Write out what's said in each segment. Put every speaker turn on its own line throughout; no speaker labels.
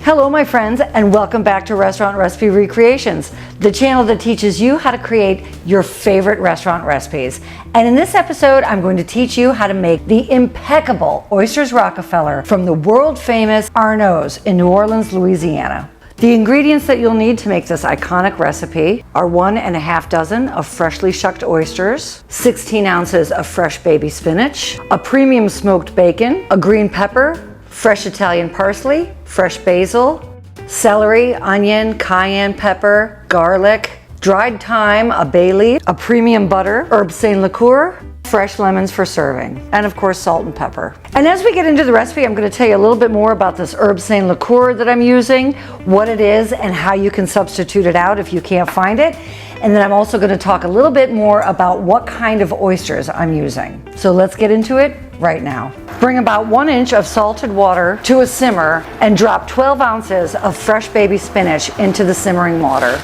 Hello my friends, and welcome back to Restaurant Recipe Recreations, the channel that teaches you how to create your favorite restaurant recipes. And in this episode, I'm going to teach you how to make the impeccable Oysters Rockefeller from the world famous ARNAUD'S in New Orleans, Louisiana. The ingredients that you'll need to make this iconic recipe are 1.5 dozen of freshly shucked oysters, 16 ounces of fresh baby spinach, a premium smoked bacon, a green pepper, fresh Italian parsley, fresh basil, celery, onion, cayenne pepper, garlic, dried thyme, a bay leaf, a premium butter, herb saint liqueur, fresh lemons for serving, and of course salt and pepper. And as we get into the recipe, I'm going to tell you a little bit more about this herb saint liqueur that I'm using, what it is, and how you can substitute it out if you can't find it. And then I'm also going to talk a little bit more about what kind of oysters I'm using. So let's get into it right now. Bring about 1 inch of salted water to a simmer and drop 12 ounces of fresh baby spinach into the simmering water.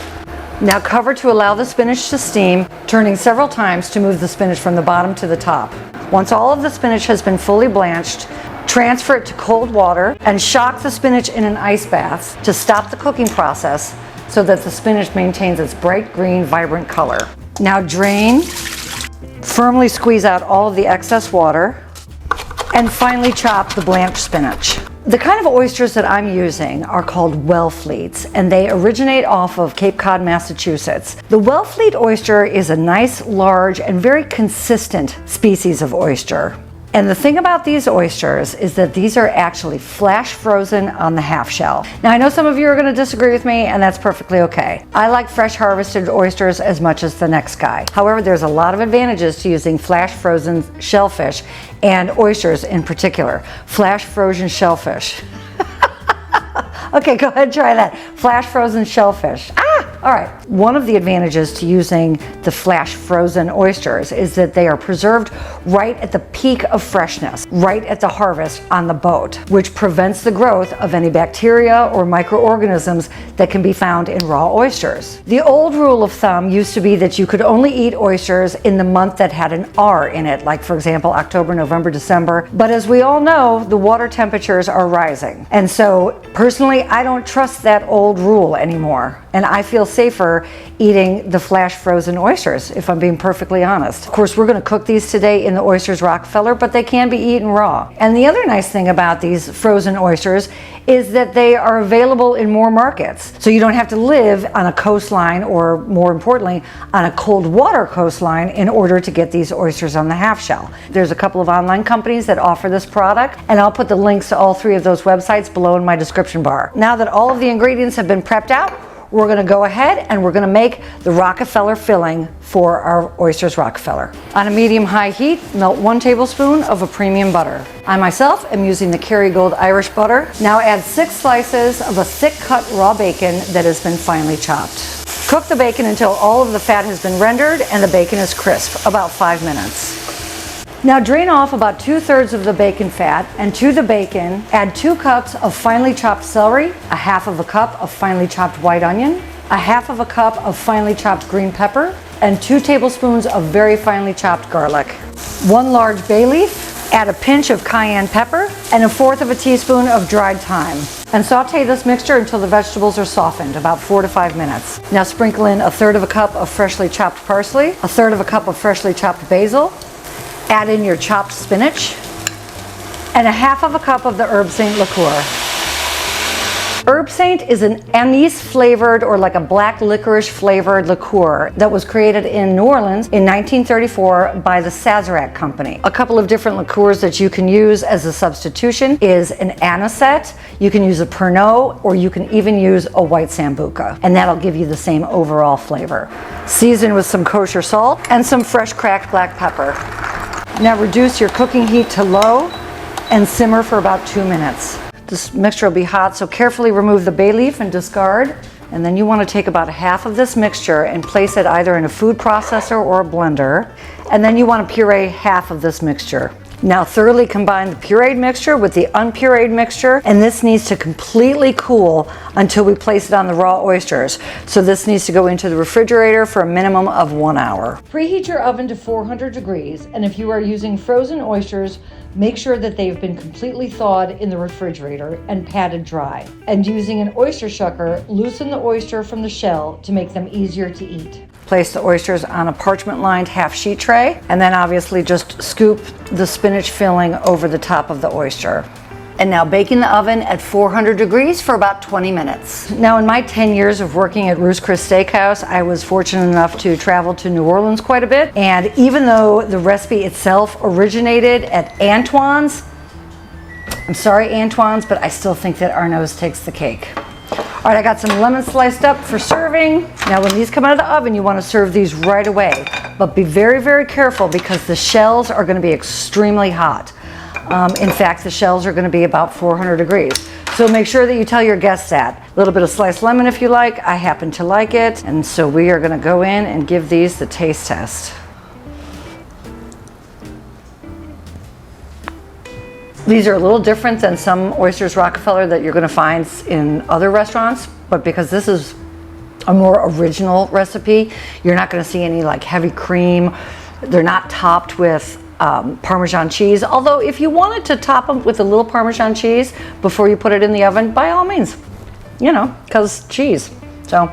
Now cover to allow the spinach to steam, turning several times to move the spinach from the bottom to the top. Once all of the spinach has been fully blanched, transfer it to cold water and shock the spinach in an ice bath to stop the cooking process so that the spinach maintains its bright green, vibrant color. Now drain, firmly squeeze out all of the excess water, and finely chop the blanched spinach. The kind of oysters that I'm using are called Wellfleets, and they originate off of Cape Cod, Massachusetts. The Wellfleet oyster is a nice, large, and very consistent species of oyster. And the thing about these oysters is that these are actually flash frozen on the half shell. Now I know some of you are going to disagree with me, and that's perfectly okay. I like fresh harvested oysters as much as the next guy. However, there's a lot of advantages to using flash frozen shellfish and oysters in particular. Flash frozen shellfish. Okay, go ahead and try that. Flash frozen shellfish. All right. One of the advantages to using the flash frozen oysters is that they are preserved right at the peak of freshness, right at the harvest on the boat, which prevents the growth of any bacteria or microorganisms that can be found in raw oysters. The old rule of thumb used to be that you could only eat oysters in the month that had an R in it, like for example, October, November, December. But as we all know, the water temperatures are rising. And so personally, I don't trust that old rule anymore. And I feel safer eating the flash frozen oysters, if I'm being perfectly honest. Of course, we're going to cook these today in the Oysters Rockefeller, but they can be eaten raw. And the other nice thing about these frozen oysters is that they are available in more markets. So you don't have to live on a coastline, or more importantly, on a cold water coastline in order to get these oysters on the half shell. There's a couple of online companies that offer this product, and I'll put the links to all 3 of those websites below in my description bar. Now that all of the ingredients have been prepped out, we're going to go ahead and we're going to make the Rockefeller filling for our Oysters Rockefeller. On a medium-high heat, melt 1 tablespoon of a premium butter. I myself am using the Kerrygold Irish butter. Now add 6 slices of a thick-cut raw bacon that has been finely chopped. Cook the bacon until all of the fat has been rendered and the bacon is crisp, about 5 minutes. Now drain off about 2/3 of the bacon fat, and to the bacon add 2 cups of finely chopped celery, 1/2 cup of finely chopped white onion, 1/2 cup of finely chopped green pepper, and 2 tablespoons of very finely chopped garlic. 1 large bay leaf, add a pinch of cayenne pepper, and 1/4 teaspoon of dried thyme. And saute this mixture until the vegetables are softened, about 4 to 5 minutes. Now sprinkle in 1/3 cup of freshly chopped parsley, 1/3 cup of freshly chopped basil. Add in your chopped spinach and 1/2 cup of the herb saint liqueur. Herb saint is an anise flavored, or like a black licorice flavored liqueur that was created in New Orleans in 1934 by the Sazerac Company. A couple of different liqueurs that you can use as a substitution is an anisette, you can use a Pernod, or you can even use a white Sambuca, and that'll give you the same overall flavor. Season with some kosher salt and some fresh cracked black pepper. Now reduce your cooking heat to low and simmer for about 2 minutes. This mixture will be hot, so carefully remove the bay leaf and discard. And then you want to take about 1/2 of this mixture and place it either in a food processor or a blender. And then you want to puree 1/2 of this mixture. Now thoroughly combine the pureed mixture with the unpureed mixture, and this needs to completely cool until we place it on the raw oysters. So this needs to go into the refrigerator for a minimum of 1 hour. Preheat your oven to 400 degrees, and if you are using frozen oysters, make sure that they've been completely thawed in the refrigerator and patted dry. And using an oyster shucker, loosen the oyster from the shell to make them easier to eat. Place the oysters on a parchment-lined half-sheet tray, and then obviously just scoop the spinach filling over the top of the oyster. And now bake in the oven at 400 degrees for about 20 minutes. Now in my 10 years of working at Ruth's Chris Steakhouse, I was fortunate enough to travel to New Orleans quite a bit. And even though the recipe itself originated at Antoine's, I'm sorry Antoine's, but I still think that Arnaud's takes the cake. All right, I got some lemon sliced up for serving. Now when these come out of the oven, you want to serve these right away. But be very, very careful because the shells are going to be extremely hot. In fact, the shells are going to be about 400 degrees. So make sure that you tell your guests that. A little bit of sliced lemon if you like. I happen to like it. And so we are going to go in and give these the taste test. These are a little different than some Oysters Rockefeller that you're going to find in other restaurants, but because this is a more original recipe, you're not going to see any like heavy cream. They're not topped with Parmesan cheese, although if you wanted to top them with a little Parmesan cheese before you put it in the oven, by all means, you know, because cheese. So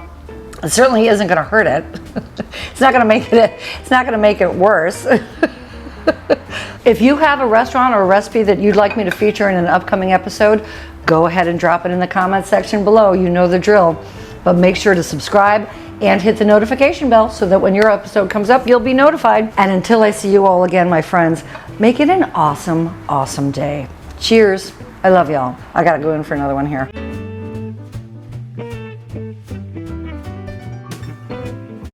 it certainly isn't going to hurt it. It's not going to make it worse. If you have a restaurant or a recipe that you'd like me to feature in an upcoming episode, go ahead and drop it in the comment section below. You know the drill. But make sure to subscribe and hit the notification bell so that when your episode comes up, you'll be notified. And until I see you all again, my friends, make it an awesome, awesome day. Cheers. I love y'all. I gotta go in for another one here.